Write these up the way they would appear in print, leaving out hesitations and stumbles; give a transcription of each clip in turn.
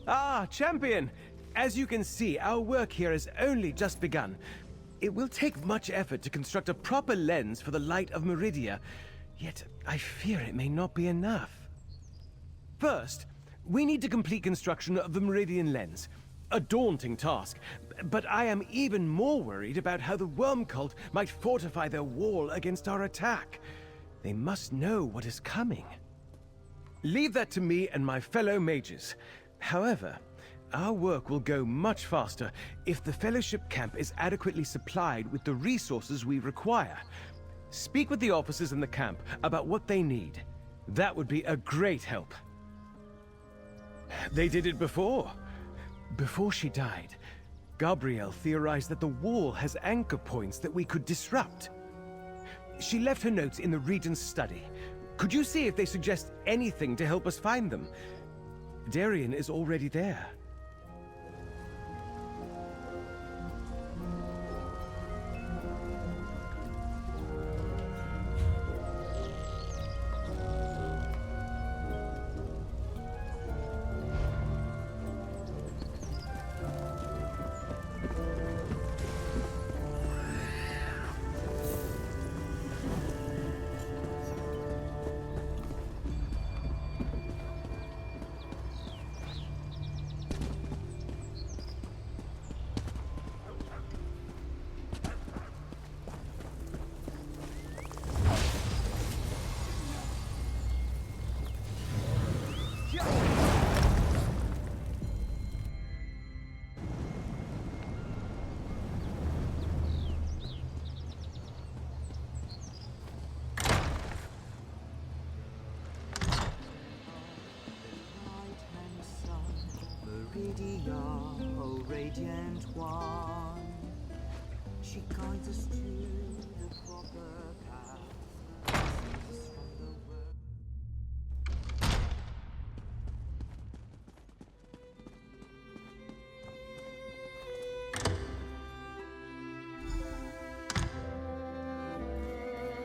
Ah, champion! As you can see, our work here has only just begun. It will take much effort to construct a proper lens for the light of Meridia, yet I fear it may not be enough. First, we need to complete construction of the Meridian lens. A daunting task, but I am even more worried about how the worm cult might fortify their wall against our attack. They must know what is coming. Leave that to me and my fellow mages. However, our work will go much faster if the Fellowship camp is adequately supplied with the resources we require. Speak with the officers in the camp about what they need. That would be a great help. They did it before. Before she died, Gabrielle theorized that the wall has anchor points that we could disrupt. She left her notes in the Regent's study. Could you see if they suggest anything to help us find them? Darien is already there. O radiant one, she guides us to the proper path. Sings us from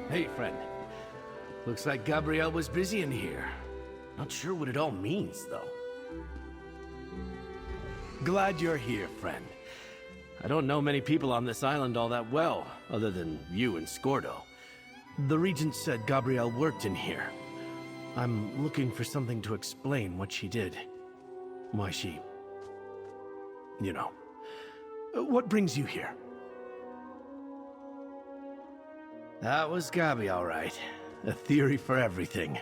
the Hey, friend. Looks like Gabrielle was busy in here. Not sure what it all means, though. Glad you're here, friend. I don't know many people on this island all that well, other than you and Scordo. The Regent said Gabrielle worked in here. I'm looking for something to explain what she did. Why she... you know. What brings you here? That was Gabi, all right. A theory for everything.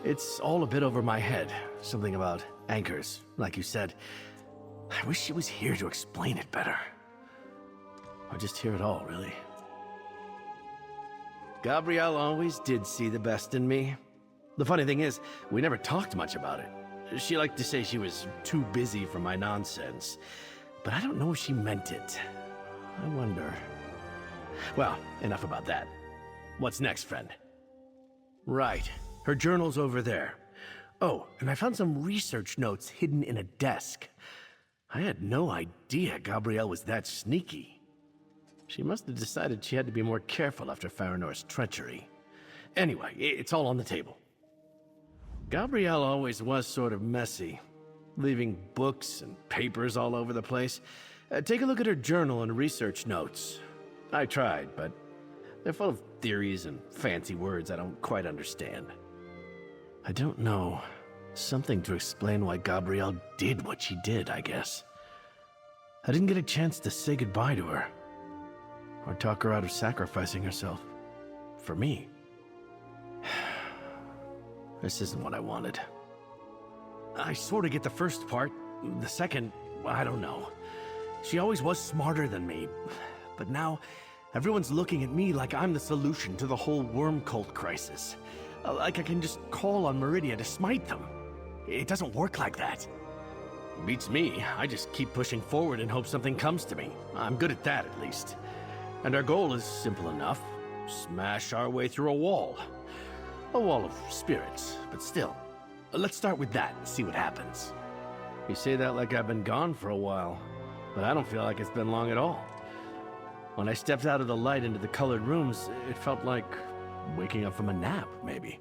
It's all a bit over my head. Something about anchors, like you said. I wish she was here to explain it better. Or just hear it all, really. Gabrielle always did see the best in me. The funny thing is, we never talked much about it. She liked to say she was too busy for my nonsense. But I don't know if she meant it. I wonder... Well, enough about that. What's next, friend? Right. Her journal's over there. Oh, and I found some research notes hidden in a desk. I had no idea Gabrielle was that sneaky. She must have decided she had to be more careful after Faranor's treachery. Anyway, it's all on the table. Gabrielle always was sort of messy, leaving books and papers all over the place. Take a look at her journal and research notes. I tried, but they're full of theories and fancy words I don't quite understand. I don't know. Something to explain why Gabrielle did what she did, I guess. I didn't get a chance to say goodbye to her. Or talk her out of sacrificing herself. For me. This isn't what I wanted. I sort of get the first part. The second, I don't know. She always was smarter than me. But now, everyone's looking at me like I'm the solution to the whole worm cult crisis. Like I can just call on Meridian to smite them. It doesn't work like that. Beats me. I just keep pushing forward and hope something comes to me. I'm good at that, at least. And our goal is simple enough. Smash our way through a wall. A wall of spirits, but still. Let's start with that and see what happens. You say that like I've been gone for a while, but I don't feel like it's been long at all. When I stepped out of the light into the colored rooms, it felt like waking up from a nap, maybe.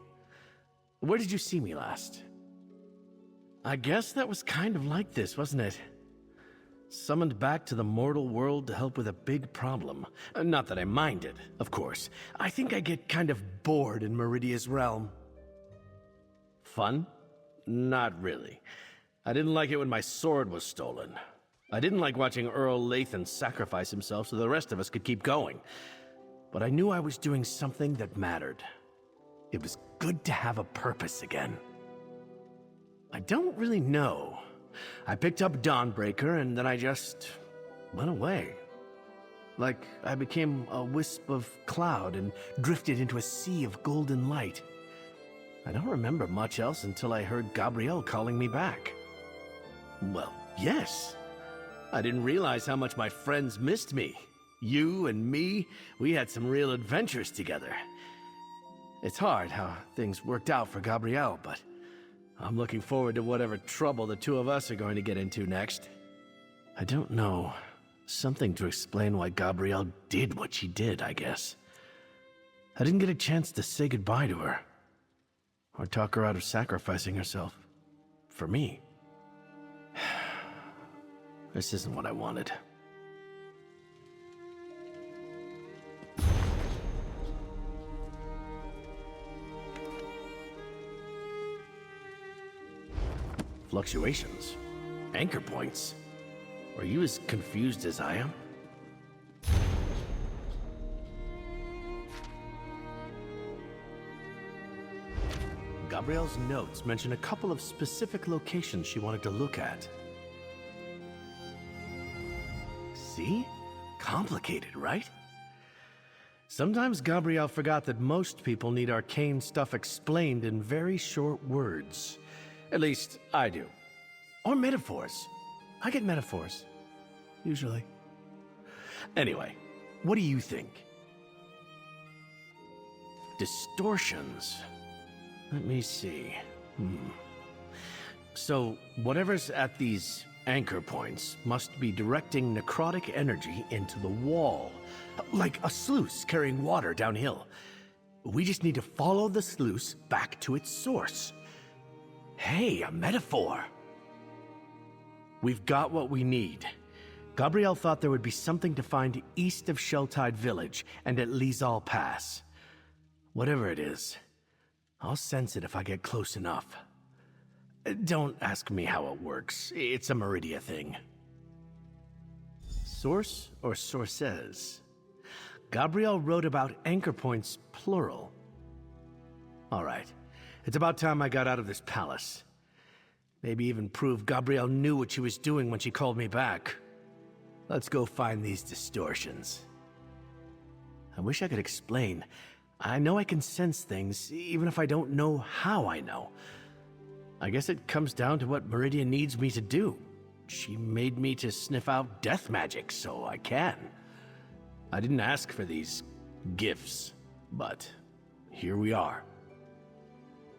Where did you see me last? I guess that was kind of like this, wasn't it? Summoned back to the mortal world to help with a big problem. Not that I minded, of course. I think I get kind of bored in Meridia's realm. Fun? Not really. I didn't like it when my sword was stolen. I didn't like watching Earl Lathan sacrifice himself so the rest of us could keep going. But I knew I was doing something that mattered. It was good to have a purpose again. I don't really know. I picked up Dawnbreaker and then I just went away. Like I became a wisp of cloud and drifted into a sea of golden light. I don't remember much else until I heard Gabrielle calling me back. Well, yes. I didn't realize how much my friends missed me. You and me, we had some real adventures together. It's hard how things worked out for Gabrielle, but I'm looking forward to whatever trouble the two of us are going to get into next. I don't know. Something to explain why Gabrielle did what she did, I guess. I didn't get a chance to say goodbye to her. Or talk her out of sacrificing herself. For me. This isn't what I wanted. Fluctuations. Anchor points. Are you as confused as I am? Gabrielle's notes mention a couple of specific locations she wanted to look at. See? Complicated, right? Sometimes Gabrielle forgot that most people need arcane stuff explained in very short words. At least, I do. Or metaphors. I get metaphors. Usually. Anyway, what do you think? Distortions. Let me see. So, whatever's at these anchor points must be directing necrotic energy into the wall. Like a sluice carrying water downhill. We just need to follow the sluice back to its source. Hey, a metaphor! We've got what we need. Gabrielle thought there would be something to find east of Sheltide Village and at Lizal Pass. Whatever it is, I'll sense it if I get close enough. Don't ask me how it works. It's a Meridia thing. Source or sources? Gabrielle wrote about anchor points, plural. Alright. It's about time I got out of this palace. Maybe even prove Gabrielle knew what she was doing when she called me back. Let's go find these distortions. I wish I could explain. I know I can sense things, even if I don't know how I know. I guess it comes down to what Meridian needs me to do. She made me to sniff out death magic, so I can. I didn't ask for these gifts, but here we are.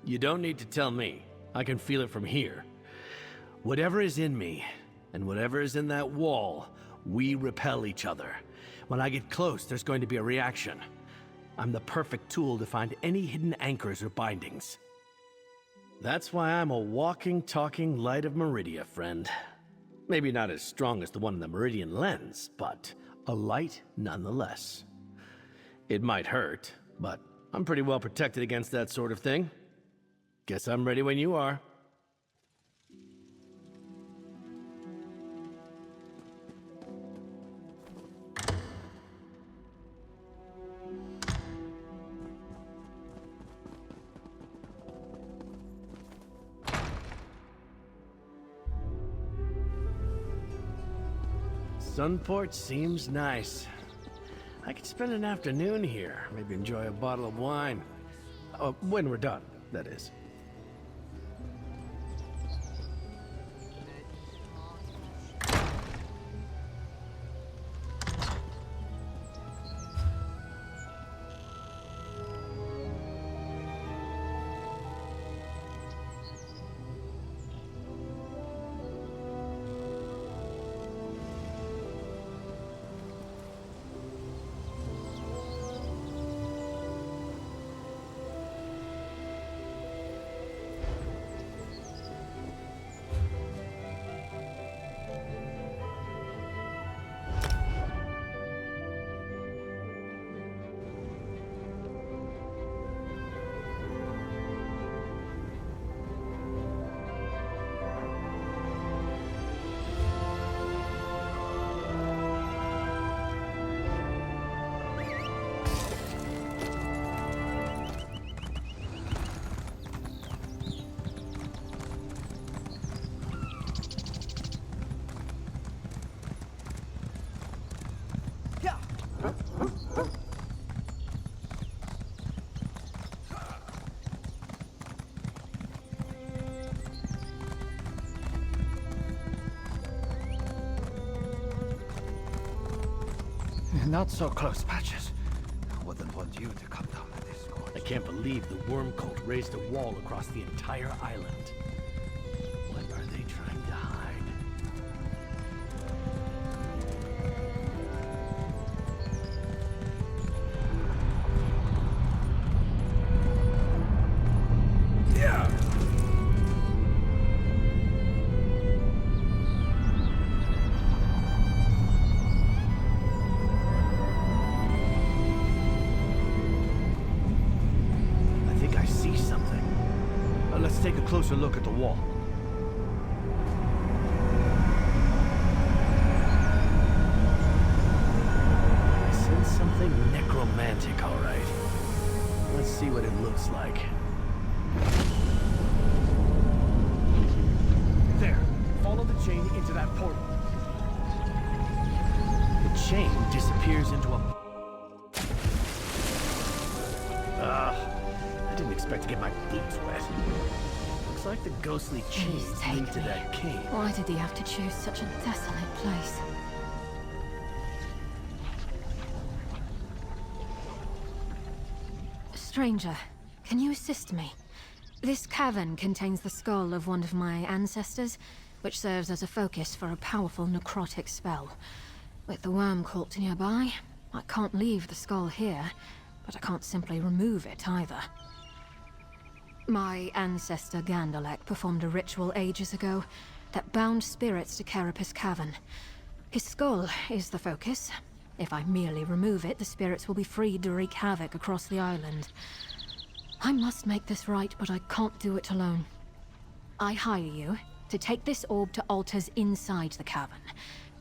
You don't need to tell me. I can feel it from here. Whatever is in me, and whatever is in that wall, we repel each other. When I get close, there's going to be a reaction. I'm the perfect tool to find any hidden anchors or bindings. That's why I'm a walking, talking light of Meridia, friend. Maybe not as strong as the one in the Meridian lens, but a light nonetheless. It might hurt, but I'm pretty well protected against that sort of thing. Guess I'm ready when you are. Sunport seems nice. I could spend an afternoon here, maybe enjoy a bottle of wine. When we're done, that is. Not so close, Patches. I wouldn't want you to come down at this gorge. I can't believe the worm cult raised a wall across the entire island. What are they trying to hide? Yeah! Let's take a closer look at the wall. I sense something necromantic, all right. Let's see what it looks like. There. Follow the chain into that portal. The chain disappears into a... I didn't expect to get my boots wet. Looks like the ghostly chains lead to that cave. Why did he have to choose such a desolate place? Stranger, can you assist me? This cavern contains the skull of one of my ancestors, which serves as a focus for a powerful necrotic spell. With the worm cult nearby, I can't leave the skull here, but I can't simply remove it either. My ancestor Gandelec performed a ritual ages ago that bound spirits to Carapace Cavern. His skull is the focus. If I merely remove it, the spirits will be freed to wreak havoc across the island. I must make this right, but I can't do it alone. I hire you to take this orb to altars inside the cavern.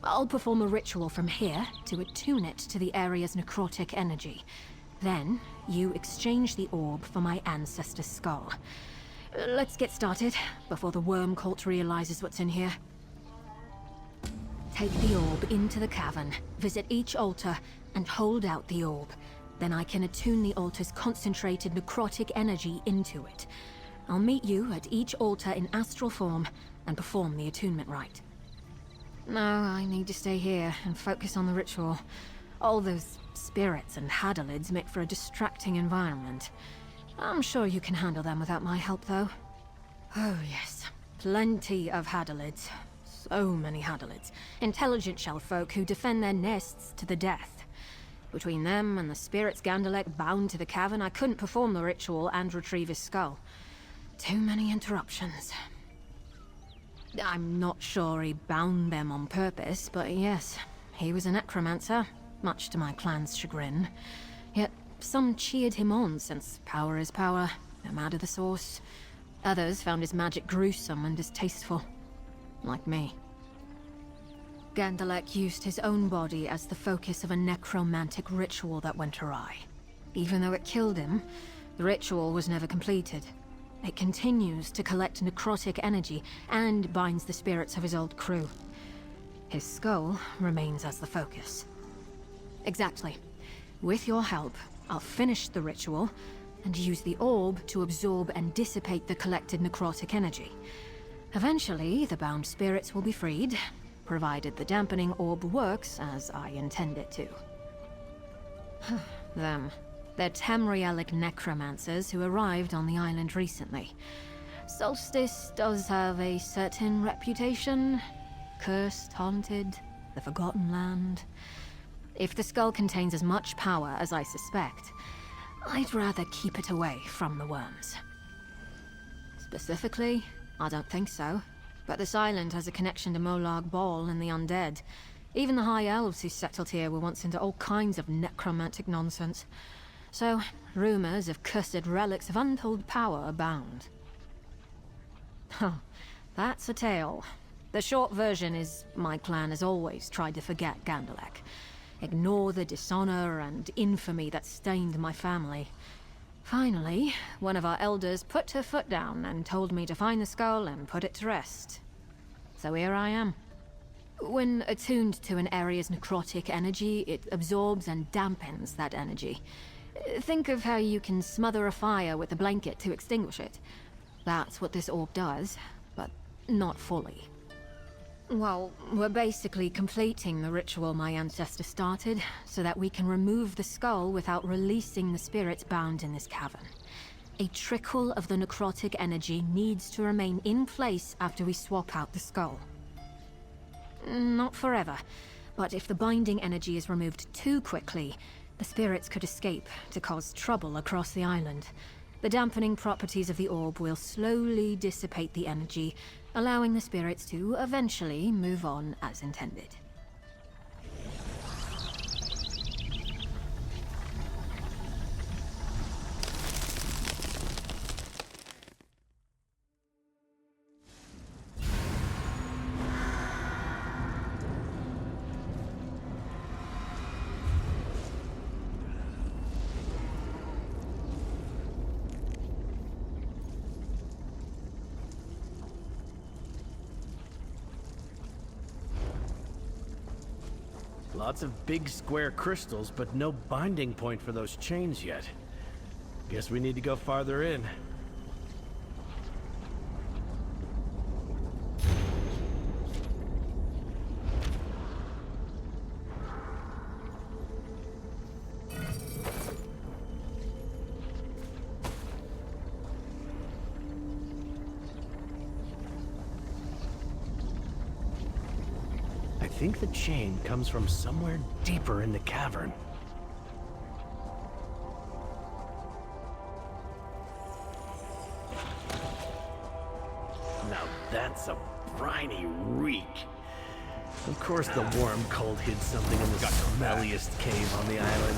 I'll perform a ritual from here to attune it to the area's necrotic energy. Then, you exchange the orb for my ancestor's skull. Let's get started, before the worm cult realizes what's in here. Take the orb into the cavern, visit each altar, and hold out the orb. Then I can attune the altar's concentrated necrotic energy into it. I'll meet you at each altar in astral form, and perform the attunement rite. No, I need to stay here and focus on the ritual. All those spirits and Hadoloids make for a distracting environment. I'm sure you can handle them without my help, though. Oh yes, plenty of Hadoloids. So many Hadoloids. Intelligent shell folk who defend their nests to the death. Between them and the spirits Gandelec bound to the cavern, I couldn't perform the ritual and retrieve his skull. Too many interruptions. I'm not sure he bound them on purpose, but yes, he was a necromancer. Much to my clan's chagrin. Yet, some cheered him on since power is power, no matter the source. Others found his magic gruesome and distasteful. Like me. Gandelec used his own body as the focus of a necromantic ritual that went awry. Even though it killed him, the ritual was never completed. It continues to collect necrotic energy and binds the spirits of his old crew. His skull remains as the focus. Exactly. With your help, I'll finish the ritual and use the orb to absorb and dissipate the collected necrotic energy. Eventually, the bound spirits will be freed, provided the dampening orb works as I intend it to. Them. They're Tamrielic necromancers who arrived on the island recently. Solstice does have a certain reputation. Cursed, haunted, the Forgotten Land. If the skull contains as much power as I suspect, I'd rather keep it away from the worms. Specifically, I don't think so. But this island has a connection to Molag Bal and the undead. Even the High Elves who settled here were once into all kinds of necromantic nonsense. So, rumors of cursed relics of untold power abound. Huh, that's a tale. The short version is my clan has always tried to forget Gandelec. Ignore the dishonor and infamy that stained my family. Finally, one of our elders put her foot down and told me to find the skull and put it to rest. So here I am. When attuned to an area's necrotic energy, it absorbs and dampens that energy. Think of how you can smother a fire with a blanket to extinguish it. That's what this orb does, but not fully. Well, we're basically completing the ritual my ancestor started, so that we can remove the skull without releasing the spirits bound in this cavern. A trickle of the necrotic energy needs to remain in place after we swap out the skull. Not forever, but if the binding energy is removed too quickly, the spirits could escape to cause trouble across the island. The dampening properties of the orb will slowly dissipate the energy, allowing the spirits to eventually move on as intended. Lots of big square crystals, but no binding point for those chains yet. Guess we need to go farther in. I think the chain comes from somewhere deeper in the cavern. Now that's a briny reek. Of course the warm cold hid something in the smelliest cave on the island.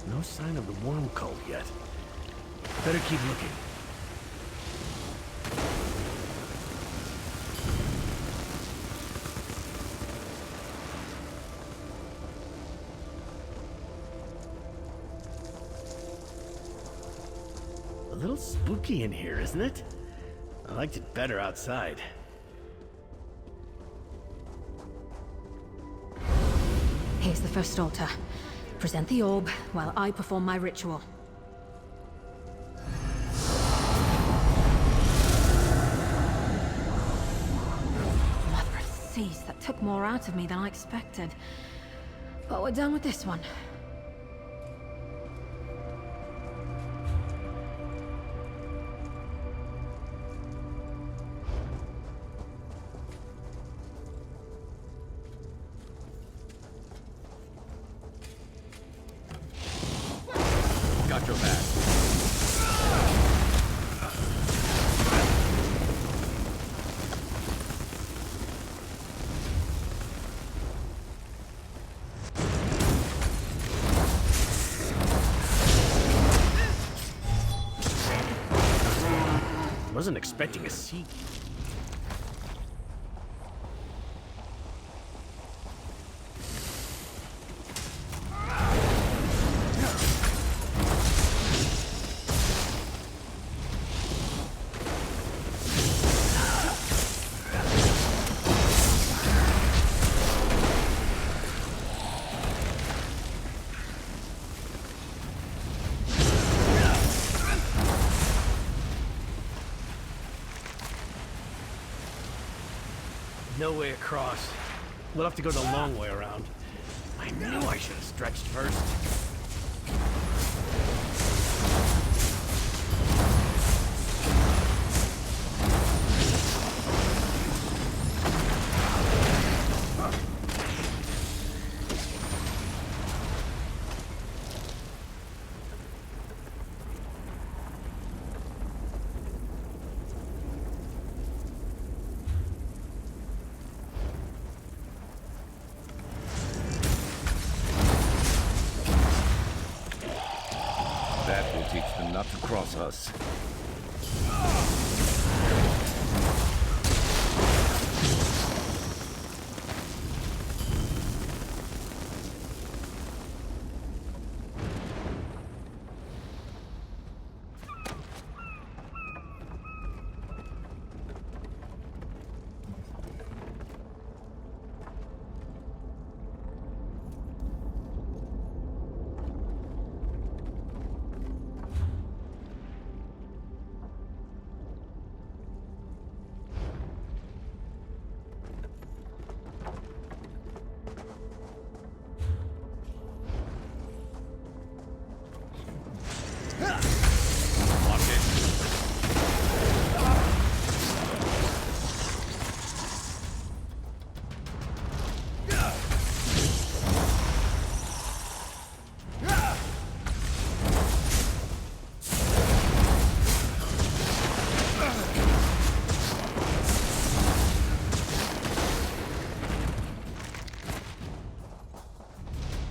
No sign of the worm cult yet. Better keep looking. A little spooky in here, isn't it? I liked it better outside. Here's the first altar. Present the orb while I perform my ritual. Mother of Seas, that took more out of me than I expected. But we're done with this one. Got your back. Wasn't expecting a seat. No way across. We'll have to go the long way around. I knew I should have stretched first. not to cross us.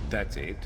That's it.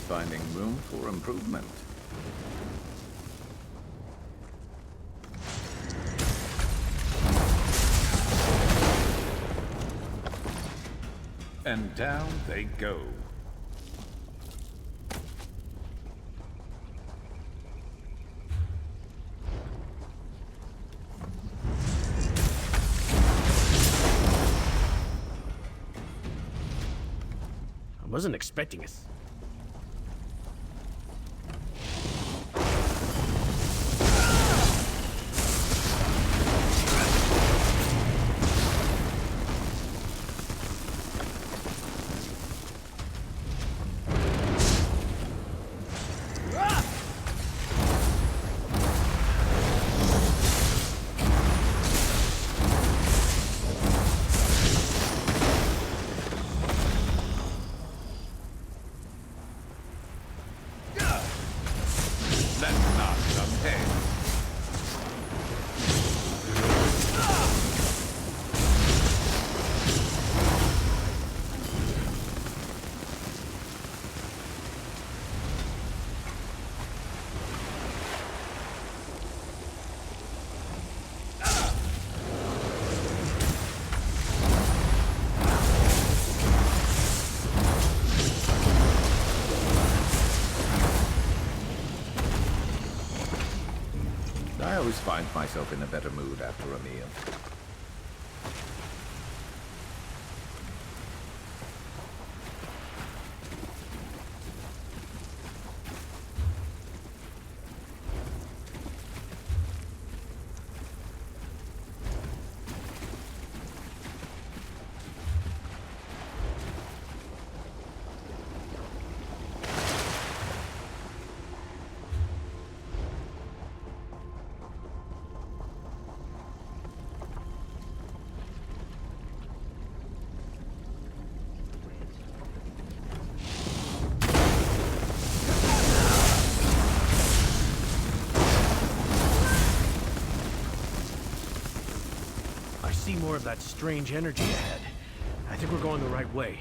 finding room for improvement. And down they go. I wasn't expecting us. I always find myself in a better mood after a meal. See more of that strange energy ahead. I think we're going the right way.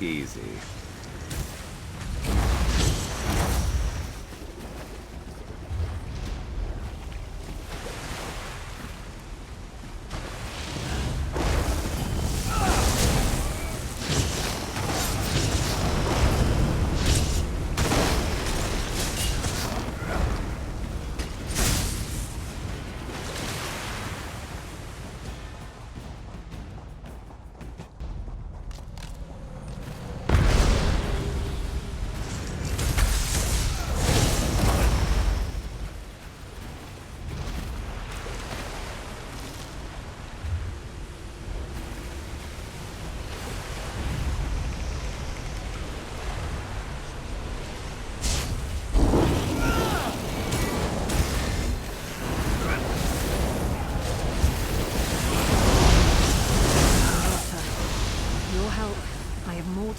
Easy.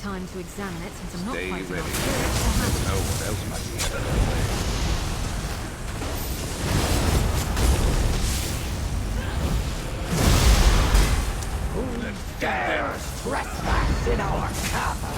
Time to examine it since I'm not Stay quite ready. enough. No one else might be standing Who dares trespass in our cavern?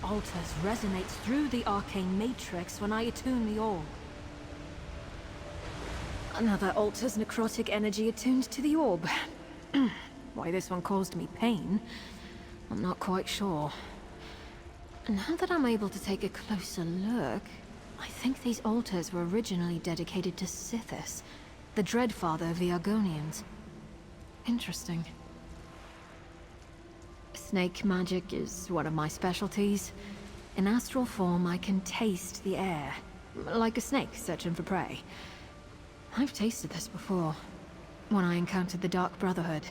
Altars resonates through the arcane matrix when I attune the orb. Another altar's necrotic energy attuned to the orb. Why this one caused me pain, I'm not quite sure. Now that I'm able to take a closer look, I think these altars were originally dedicated to Sithis, the Dreadfather of the Argonians. Interesting. Snake magic is one of my specialties. In astral form, I can taste the air, like a snake searching for prey. I've tasted this before, when I encountered the Dark Brotherhood.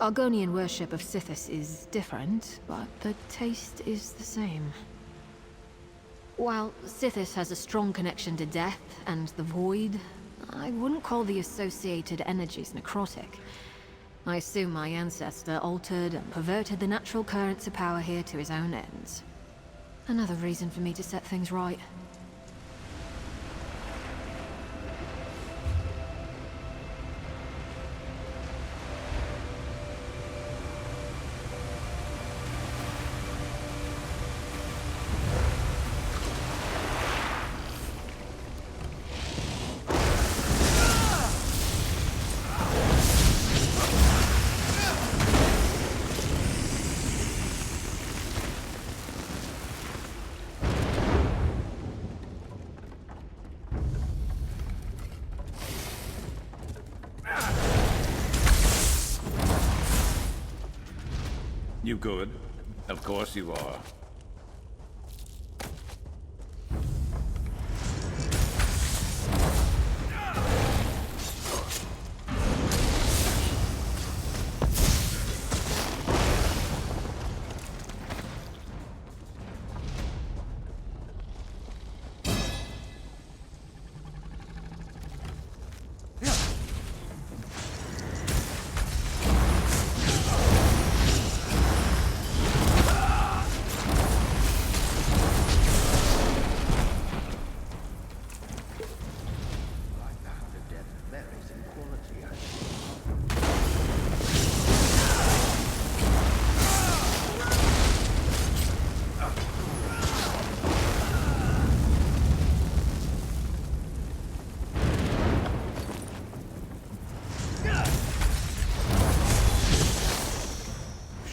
Argonian worship of Sithis is different, but the taste is the same. While Sithis has a strong connection to death and the void, I wouldn't call the associated energies necrotic. I assume my ancestor altered and perverted the natural currents of power here to his own ends. Another reason for me to set things right. You good? Of course you are.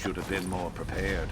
Should have been more prepared.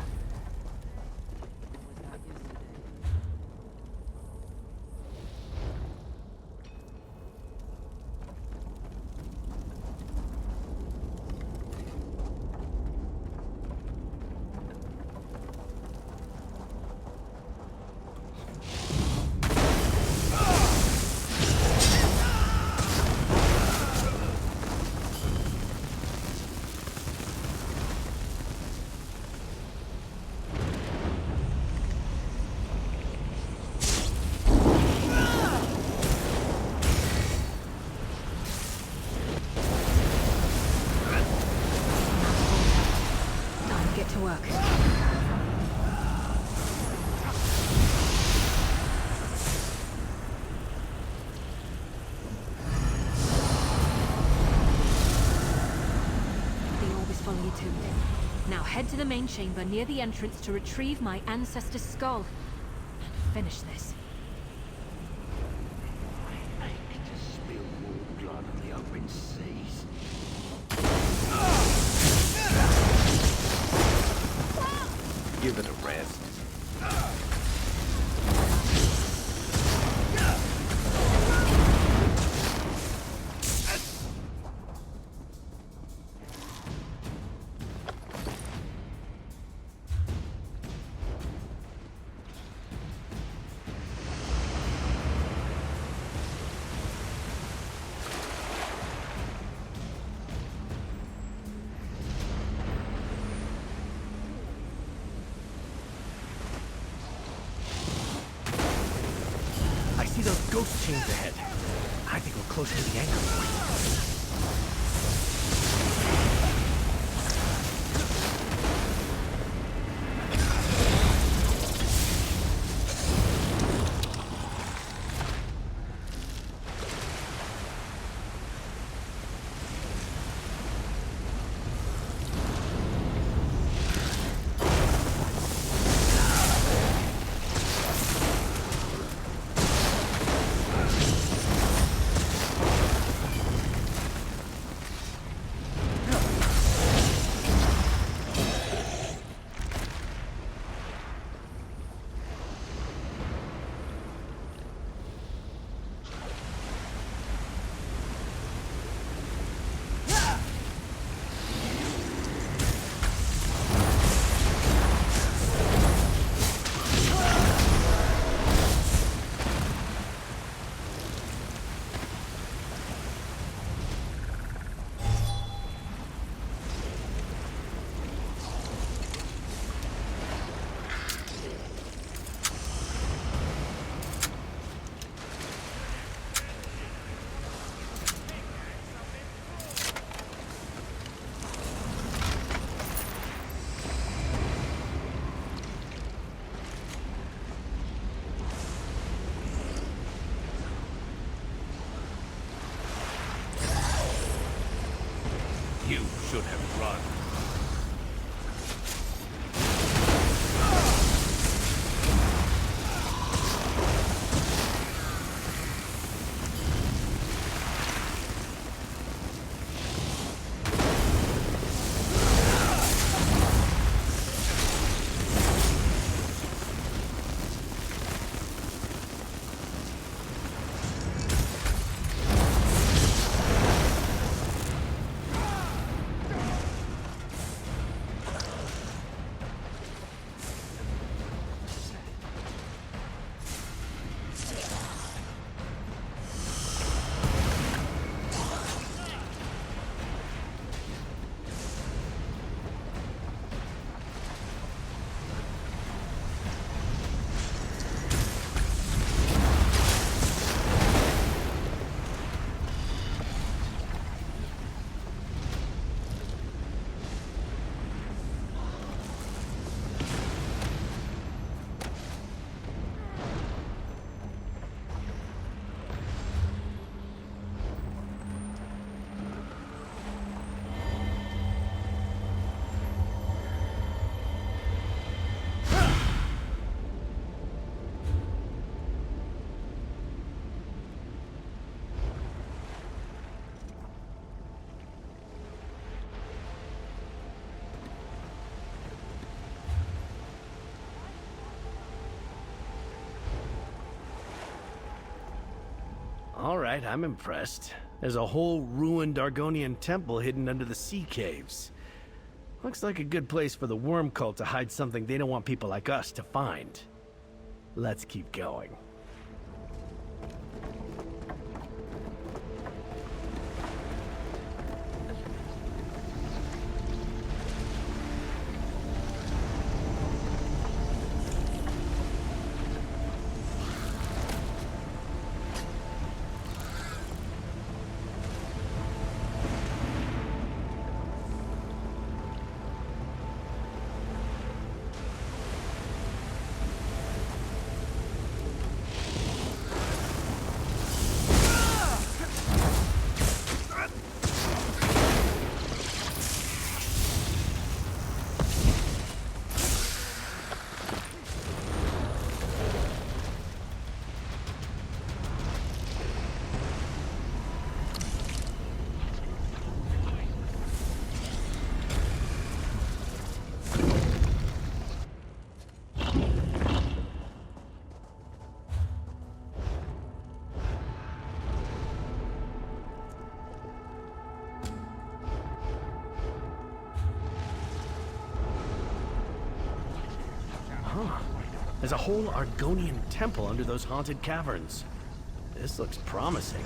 Now head to the main chamber near the entrance to retrieve my ancestor's skull. And finish this. I hate to spill more blood on the open seas. Give it a rest. Ghost chains ahead. I think we're close to the anchor point. You should have run. Alright, I'm impressed. There's a whole ruined Argonian temple hidden under the sea caves. Looks like a good place for the worm cult to hide something they don't want people like us to find. Let's keep going. There's a whole Argonian temple under those haunted caverns. This looks promising.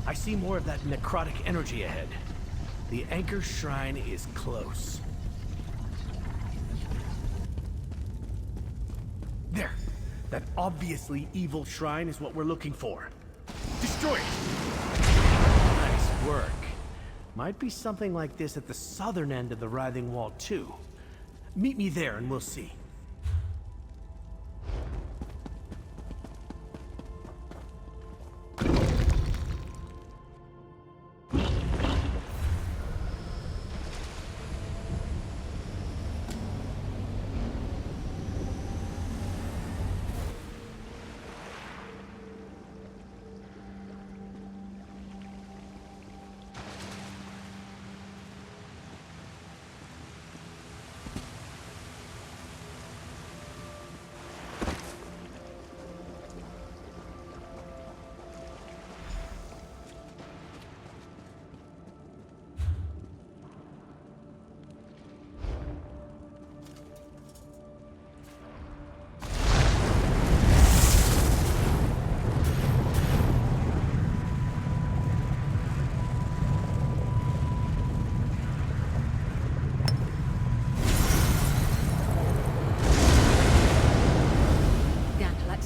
I see more of that necrotic energy ahead. The Anchor Shrine is close. That obviously evil shrine is what we're looking for. Destroy it! Nice work. Might be something like this at the southern end of the Writhing Wall, too. Meet me there and we'll see.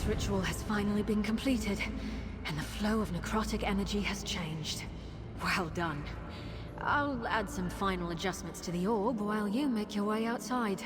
Ritual has finally been completed, and the flow of necrotic energy has changed. Well done. I'll add some final adjustments to the orb while you make your way outside.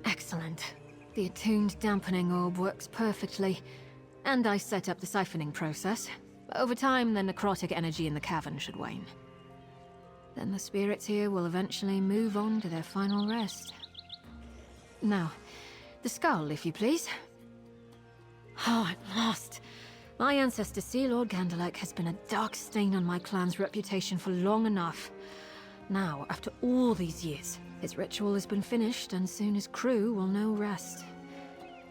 Excellent. The attuned dampening orb works perfectly, and I set up the siphoning process. Over time, the necrotic energy in the cavern should wane. Then the spirits here will eventually move on to their final rest. Now, the skull, if you please. Oh, at last! My ancestor, Sea Lord Gandelec, has been a dark stain on my clan's reputation for long enough. Now, after all these years, his ritual has been finished, and soon his crew will know rest.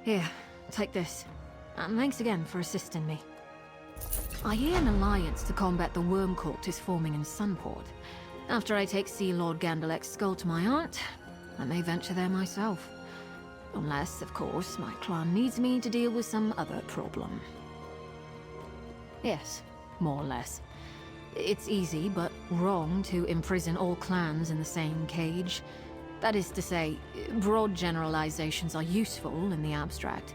Here, take this. And thanks again for assisting me. I hear an alliance to combat the worm cult is forming in Sunport. After I take Sea Lord Gandelec's skull to my aunt, I may venture there myself. Unless, of course, my clan needs me to deal with some other problem. Yes, more or less. It's easy, but wrong, to imprison all clans in the same cage. That is to say, broad generalizations are useful in the abstract,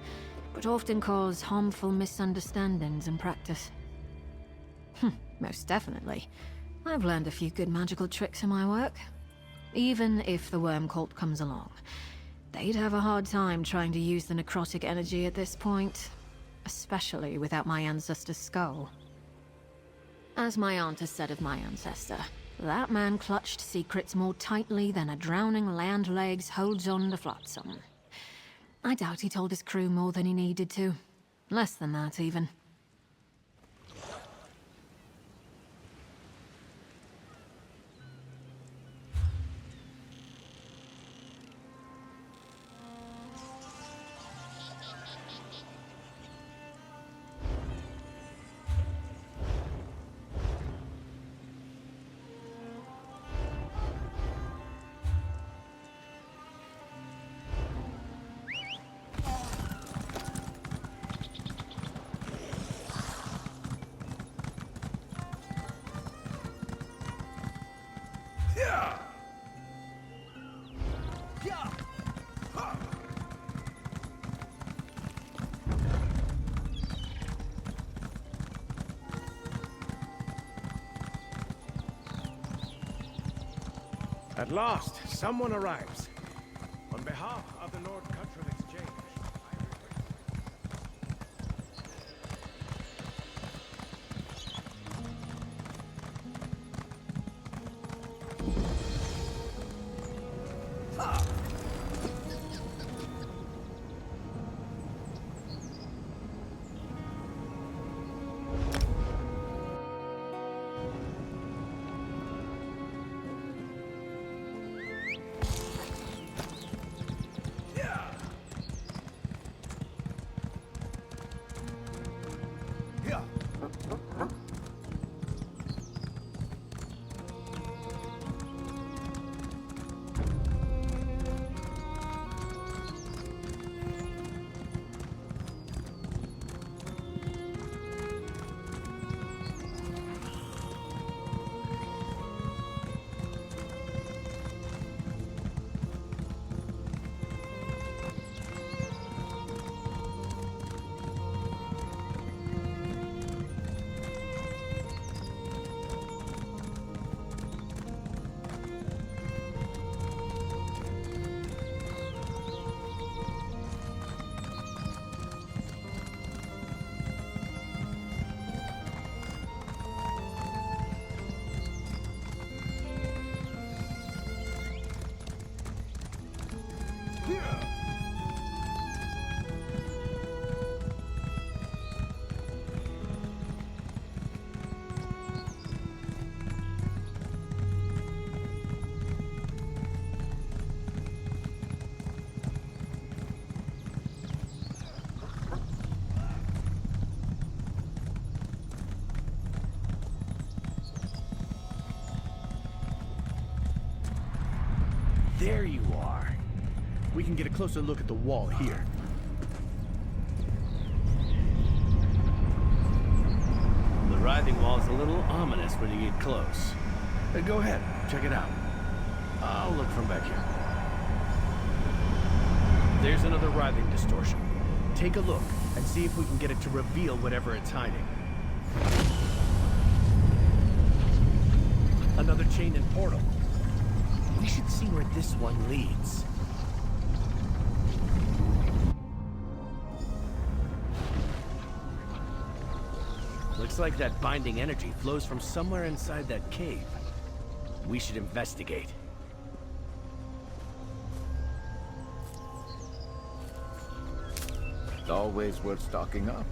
but often cause harmful misunderstandings in practice. Most definitely. I've learned a few good magical tricks in my work. Even if the worm cult comes along, they'd have a hard time trying to use the necrotic energy at this point, especially without my ancestor's skull. As my aunt has said of my ancestor, that man clutched secrets more tightly than a drowning land legs holds on to flotsam. I doubt he told his crew more than he needed to. Less than that, even. At last, someone arrives. On behalf of the Lord Cultural Exchange, I request... There you are. We can get a closer look at the wall here. The writhing wall is a little ominous when you get close. Go ahead, check it out. I'll look from back here. There's another writhing distortion. Take a look and see if we can get it to reveal whatever it's hiding. Another chain and portal. We should see where this one leads. Looks like that binding energy flows from somewhere inside that cave. We should investigate. Always worth stocking up.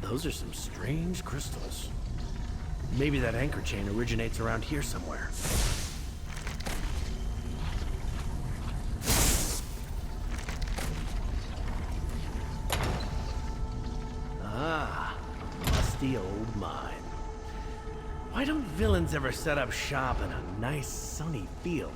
Those are some strange crystals. Maybe that anchor chain originates around here somewhere. Ah, musty old mine. Why don't villains ever set up shop in a nice sunny field?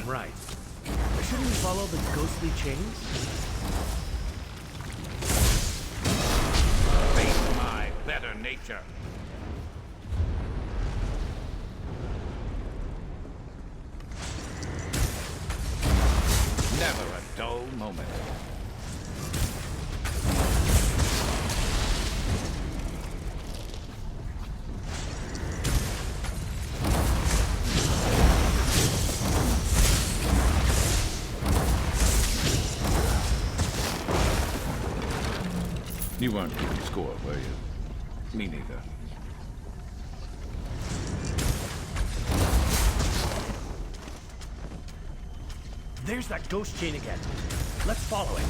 Right. Shouldn't we follow the ghostly chains? Face my better nature. Never a dull moment. You weren't keeping score, were you? Me neither. There's that ghost chain again. Let's follow it.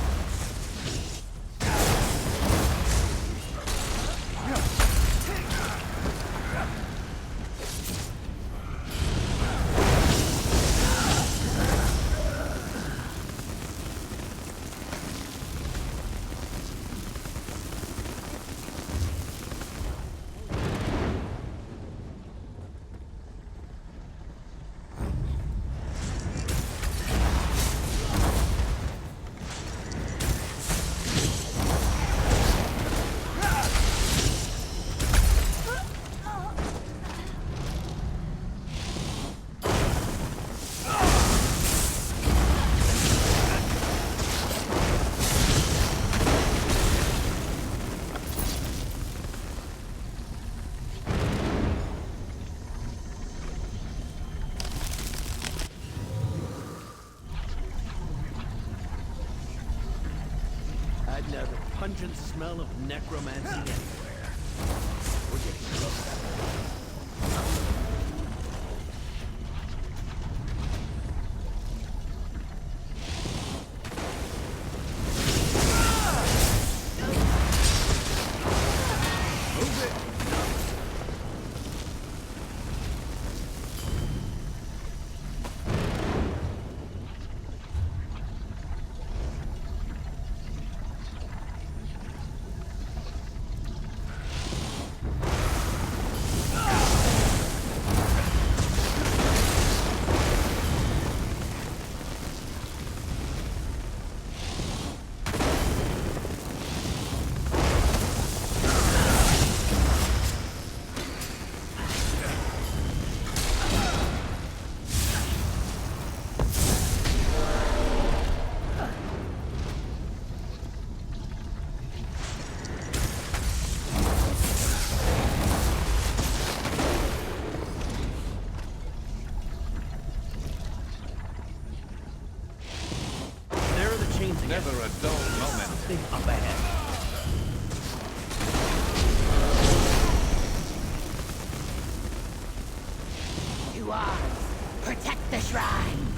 Now the pungent smell of necromancy anywhere. We're getting close. never a dull moment. Something up ahead. You are. Protect the shrine.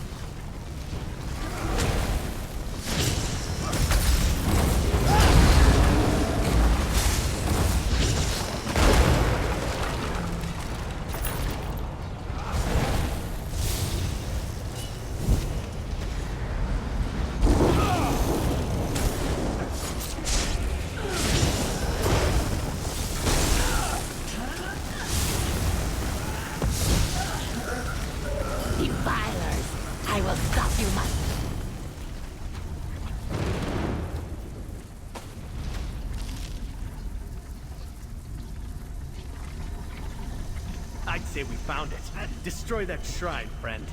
I'd say we found it. Destroy that shrine, friend.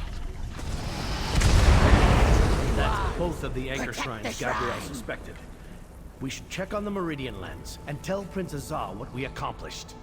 That's both of the anchor shrines Gabrielle suspected. We should check on the Meridian lens and tell Prince Azar what we accomplished.